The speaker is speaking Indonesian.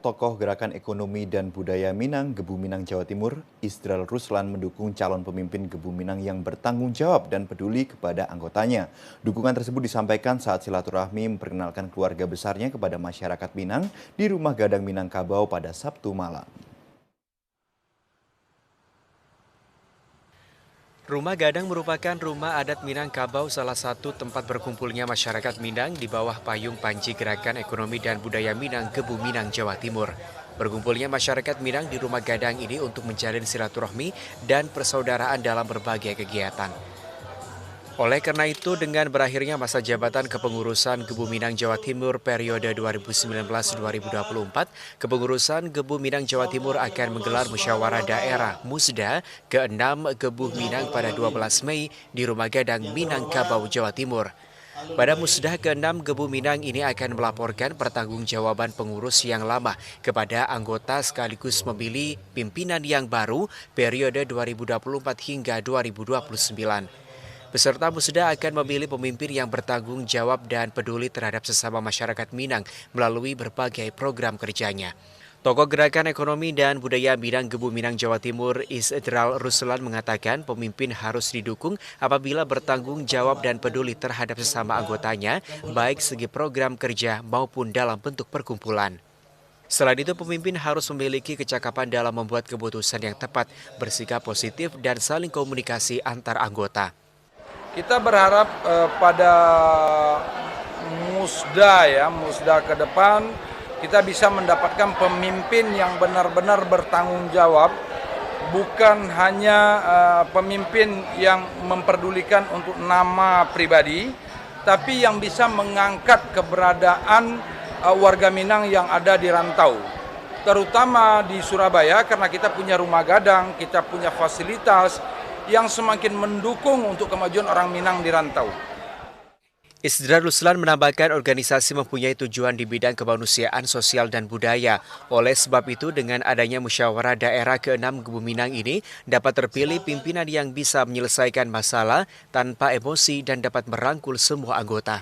Tokoh Gerakan Ekonomi dan Budaya Minang, Gebu Minang Jawa Timur, Isdral Ruslan mendukung calon pemimpin Gebu Minang yang bertanggung jawab dan peduli kepada anggotanya. Dukungan tersebut disampaikan saat silaturahmi memperkenalkan keluarga besarnya kepada masyarakat Minang di Rumah Gadang Minangkabau pada Sabtu malam. Rumah Gadang merupakan rumah adat Minangkabau, salah satu tempat berkumpulnya masyarakat Minang di bawah payung Panji Gerakan Ekonomi dan Budaya Minang, Gebu Minang, Jawa Timur. Berkumpulnya masyarakat Minang di Rumah Gadang ini untuk menjalin silaturahmi dan persaudaraan dalam berbagai kegiatan. Oleh karena itu, dengan berakhirnya masa jabatan kepengurusan Gebu Minang Jawa Timur periode 2019-2024, kepengurusan Gebu Minang Jawa Timur akan menggelar musyawarah daerah Musda ke-6 Gebu Minang pada 12 Mei di Rumah Gadang Minangkabau, Jawa Timur. Pada musda ke-6 Gebu Minang ini akan melaporkan pertanggungjawaban pengurus yang lama kepada anggota sekaligus memilih pimpinan yang baru periode 2024 hingga 2029. Peserta musda akan memilih pemimpin yang bertanggung jawab dan peduli terhadap sesama masyarakat Minang melalui berbagai program kerjanya. Tokoh Gerakan Ekonomi dan Budaya Minang Gebu Minang Jawa Timur, Isdral Ruslan mengatakan pemimpin harus didukung apabila bertanggung jawab dan peduli terhadap sesama anggotanya, baik segi program kerja maupun dalam bentuk perkumpulan. Selain itu, pemimpin harus memiliki kecakapan dalam membuat keputusan yang tepat, bersikap positif, dan saling komunikasi antar anggota. Kita berharap pada musda ke depan kita bisa mendapatkan pemimpin yang benar-benar bertanggung jawab, bukan hanya pemimpin yang memperdulikan untuk nama pribadi, tapi yang bisa mengangkat keberadaan warga Minang yang ada di rantau. Terutama di Surabaya karena kita punya Rumah Gadang, kita punya fasilitas yang semakin mendukung untuk kemajuan orang Minang di rantau. Isdral Ruslan menambahkan organisasi mempunyai tujuan di bidang kemanusiaan, sosial, dan budaya. Oleh sebab itu, dengan adanya musyawarah daerah ke-6 Gebu Minang ini, dapat terpilih pimpinan yang bisa menyelesaikan masalah tanpa emosi dan dapat merangkul semua anggota.